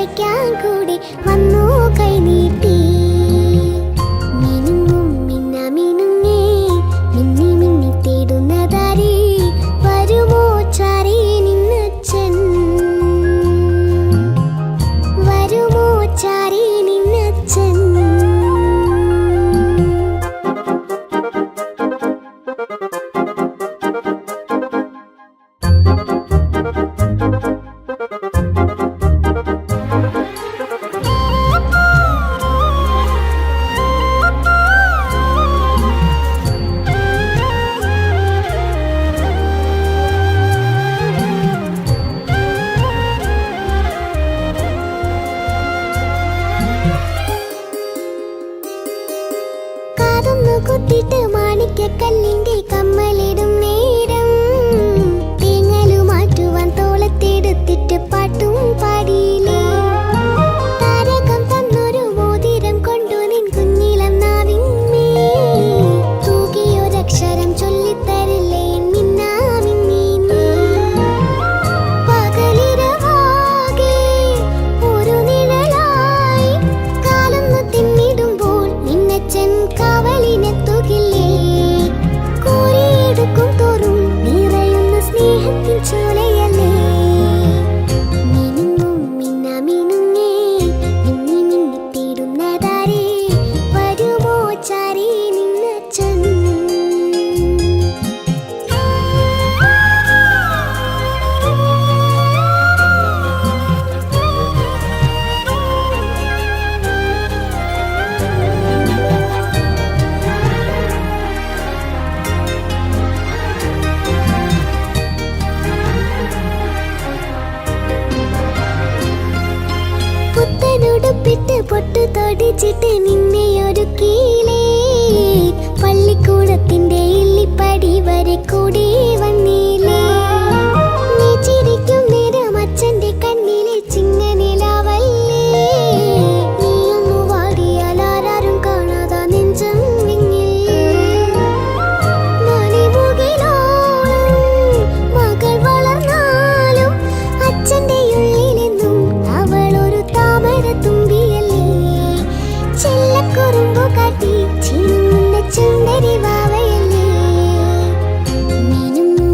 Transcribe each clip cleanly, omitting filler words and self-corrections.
വയ്ക്കാൻ കൂടെ വന്നു കൈനീട്ടി. മിനുങ്ങും മിന്നാമിനുങ്ങേ മിന്നി മിന്നി തേടുന്നതാരേ, വരുമോ ചാരേ നിന്നച്ഛൻ, വരുമോ ചാരേ നിന്നച്ഛൻ. കുത്തിട്ട് മാണിക്കക്കല്ലിന്റെ കമ്മലിടും നേരം, തേങ്ങലു മാറ്റുവാൻ തോളത്തെടുത്തിട്ട് പാട്ടും പാടിയില്ലേ. താരകം തന്നൊരു മോതിരം കൊണ്ടു നിൻ കുഞ്ഞിളം നാവിന്മേ, തൂകിയൊരക്ഷരം ചൊല്ലിത്തരില്ലേ മിന്നാ മിന്നി നീ. പകലിരവാകെ ഒരു നിഴലായി കാലൊന്നു തിന്നിടുമ്പോൾ നിന്നച്ഛൻ കാവലിനെത്തുകില്ലേ. കോരിയെടുക്കും തോറും നിറയുന്ന സ്നേഹത്തിൻ ചോലയല്ലേ. മിനുങ്ങും മിന്നാമിനുങ്ങേ മിന്നി മിന്നി തേടുന്നതാരേ, വരുമോ ചാരേ നിന്നച്ഛൻ. പുത്തനുടുപ്പിട്ട് പൊട്ടു തൊടിച്ചിട്ട് നിന്നെ ഒരുക്കിയില്ലേ, പള്ളിക്കൂടത്തിന്റെ ഇല്ലിപ്പടി വരെ കൂടി വന്നില്ലേ. നീ ചിരിക്കും നേരം അച്ഛന്റെ കണ്ണിലെ ചിങ്ങനിലാവല്ലേ, നീയൊന്നു വാടിയാൽ ആരാരും കാണാതാ നെഞ്ചം വിങ്ങില്ലേ. മണിമുകിലോളം മകൾ വളർന്നാലും അച്ഛന്റെ ഉള്ളിലെന്നും അവളൊരു താമര തുമ്പിയല്ലേ. ചെല്ലക്കുറുമ്പു കാട്ടി ചിന്നുന്ന ചുണ്ടരി വാവയല്ലേ. മിനുങ്ങും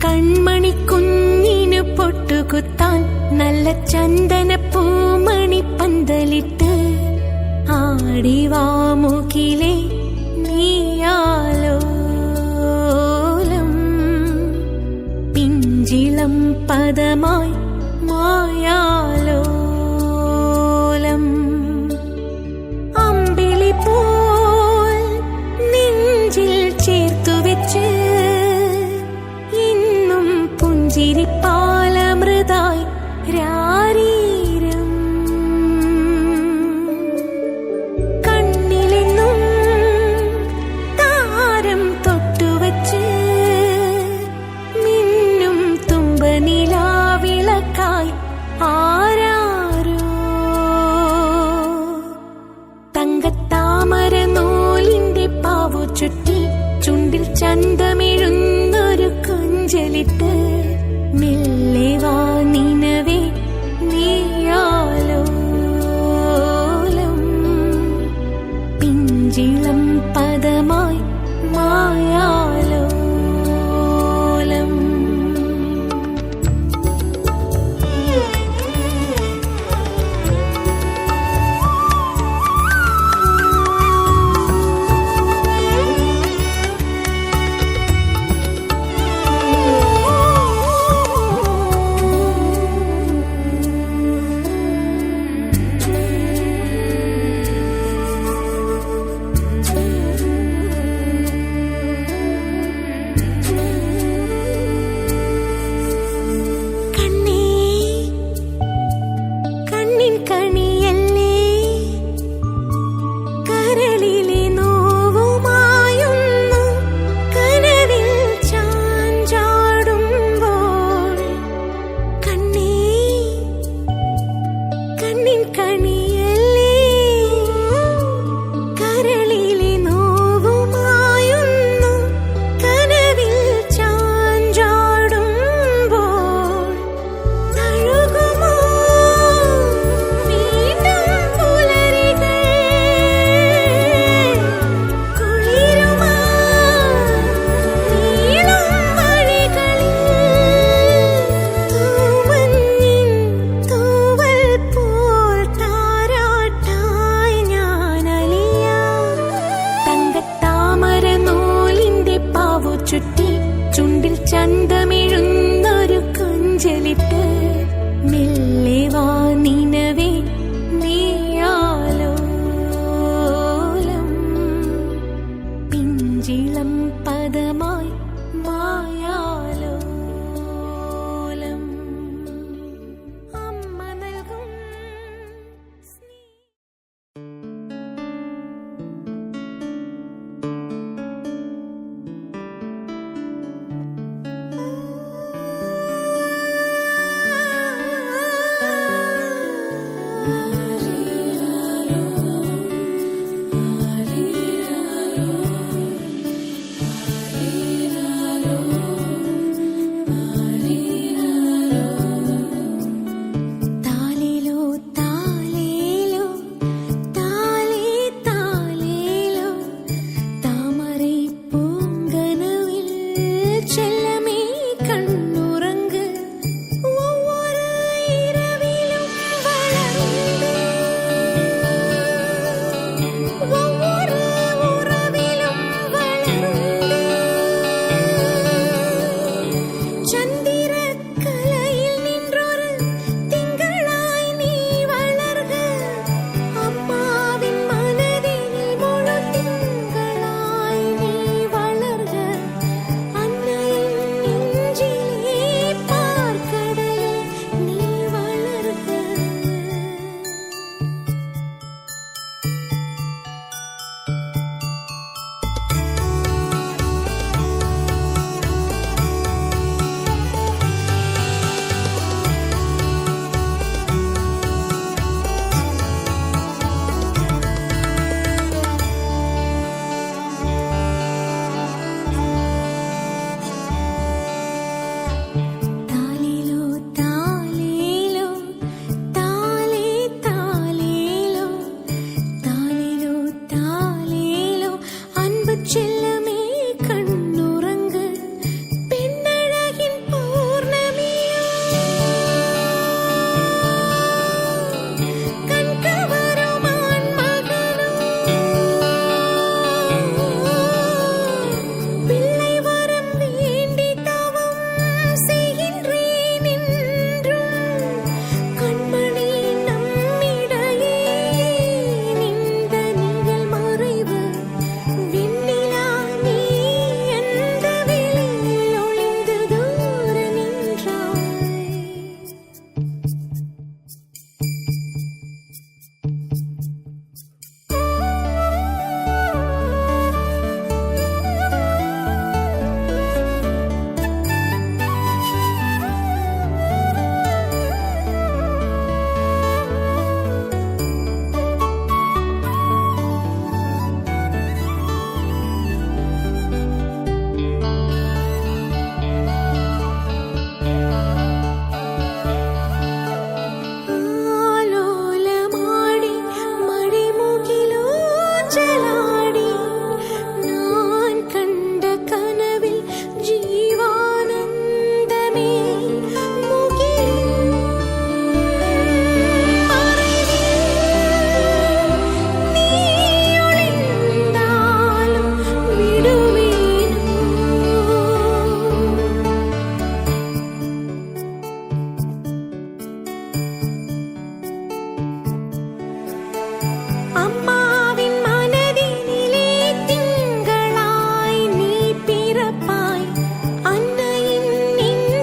കൺമണി കുഞ്ഞിനു പൊട്ടുകുത്താൻ നല്ല ചന്ദന പൂമണി പന്തലിട്ട് ആടിവാമുകിലേ നീയാലോലം പിഞ്ചിളം പദമായി മായാലോലം അമ്പിളി പോൽ നെഞ്ചിൽ ചേർത്തു വെച്ച് ഇന്നും പുഞ്ചിരിപ്പാലമൃതായി രാരീരം കണ്ണിലെന്നും താരം തൊട്ടുവച്ച് മിന്നും തുമ്പനിലാവിളക്കായി ആരാരോ തങ്കത്താമര നൂലിന്റെ പാവു ചുറ്റി ചുണ്ടിൽ ചന്തമിഴുന്നൊരു കൊഞ്ചലിട്ട് മെല്ലെ വാ നിനവേ നീയാലോലം പിഞ്ചിളം പദമായി മായാലോലം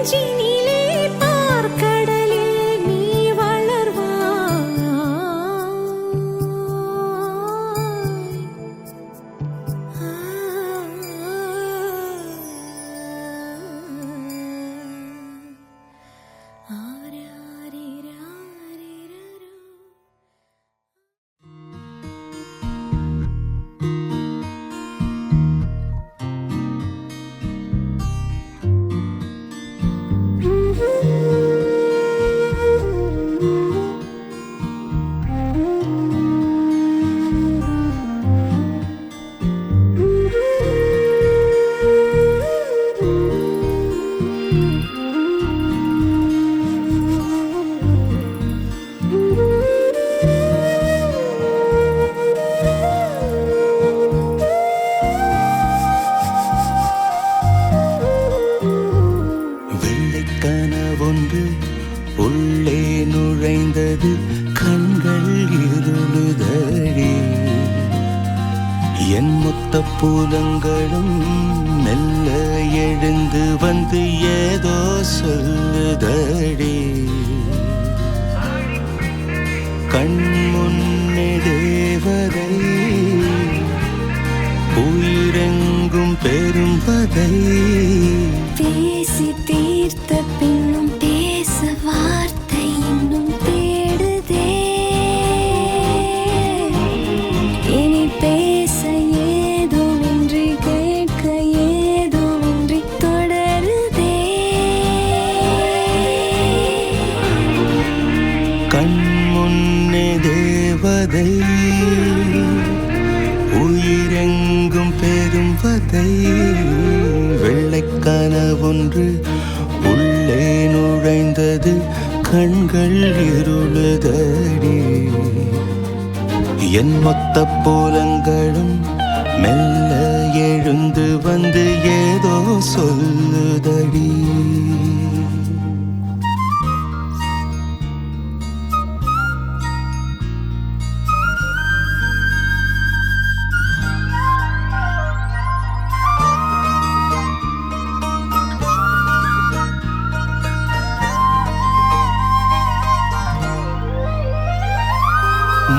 நெஞ்சினிலே பார்க்கடலில் நீ வளர்வாய். கனவொன்று உள்ளே நுழைந்தது, கண்கள் இருளுதடி. என் மொத்த புலங்களும் மெல்ல எழுந்து வந்து ஏதோ சொல்லுதடி. கண் முன்னே தேவதை, உயிரெங்கும் பெரும்பதை. பேசி தீர்த்த பின்னும் பேச வார்த்தை இன்னும் தேடுதே. இனி பேச ஏதுமின்றி கேட்க ஏதுமின்றி தொடருதே. கண் முன்னே தேவதை, உயிரெங்கும் பெரும்பதை. வெள்ளைக்கனவொன்று உள்ளே நுழைந்தது, கண்கள் இருளுதடி. என் மொத்த புலங்களும் மெல்ல எழுந்து வந்து ஏதோ சொல்லுதடி.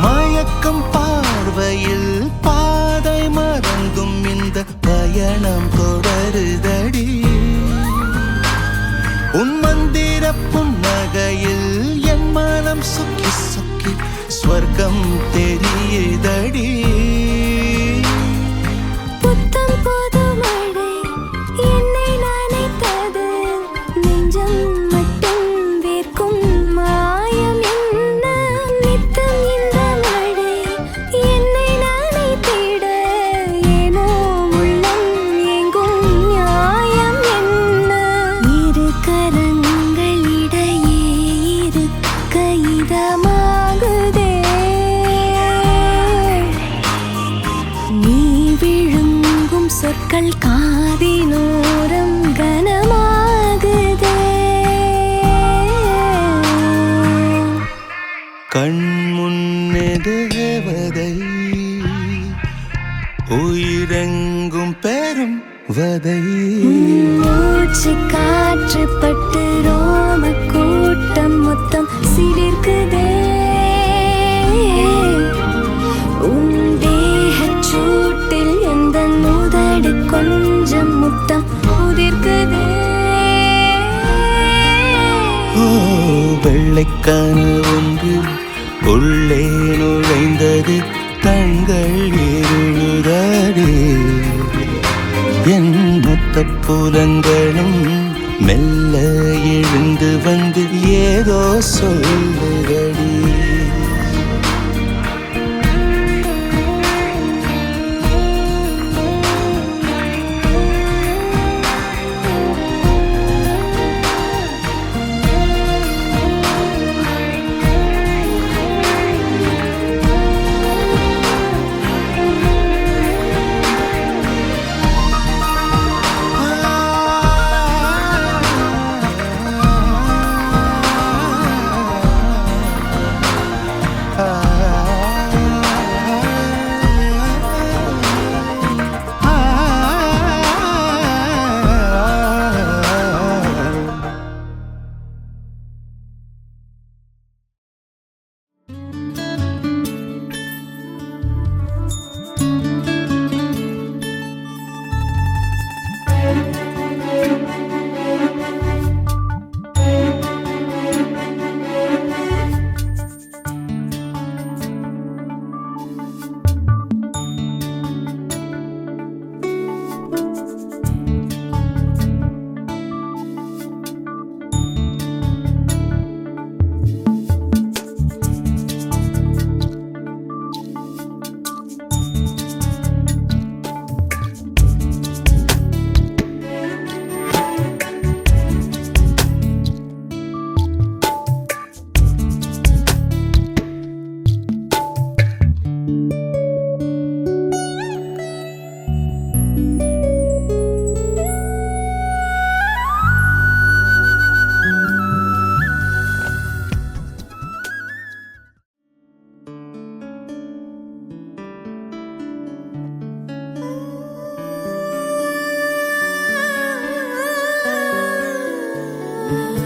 மயக்கம் பார்வையில் பாதை மறந்தும் இந்த பயணம் தொடருதடி. உன் மந்திர புன்னகையில் என் மனம் சுக்கி சுக்கி ஸ்வர்க்கம் தெரியுதடி. புத்தம் புது மழை என்னை நனைத்தது, நெஞ்சம் மட்டும் வேர்க்கும் மாயம் என்ன. நித்தம் இந்த மழை என்னை நனைத்திட, ஏனோ உள்ளம் எங்கும் நியாயம் என்ன. இரு கரங்களிடையே இருக்க இதமாகுதே. நீ விழுங்கும் சொற்கள் காதினோரம் கனமாகுதே. கண் முன்னே தேவதை, உயிரெங்கும் பெரும் வதை. மூச்சு காற்று பட்டு ரோம கூட்டம் மொத்தம் சிலிர்க்குதே. உன் தேகச் சூட்டில் எந்த முதடு கொஞ்சம் முத்தம் உதிர்க்குதே. ஓ, வெள்ளைக்கனவொன்று உள்ளே நுழைந்தது, கண்கள் இருளுதடி. என் மொத்த புலங்களும் மெல்ல எழுந்து வந்து ஏதோ சொல்லுதடி. ஆ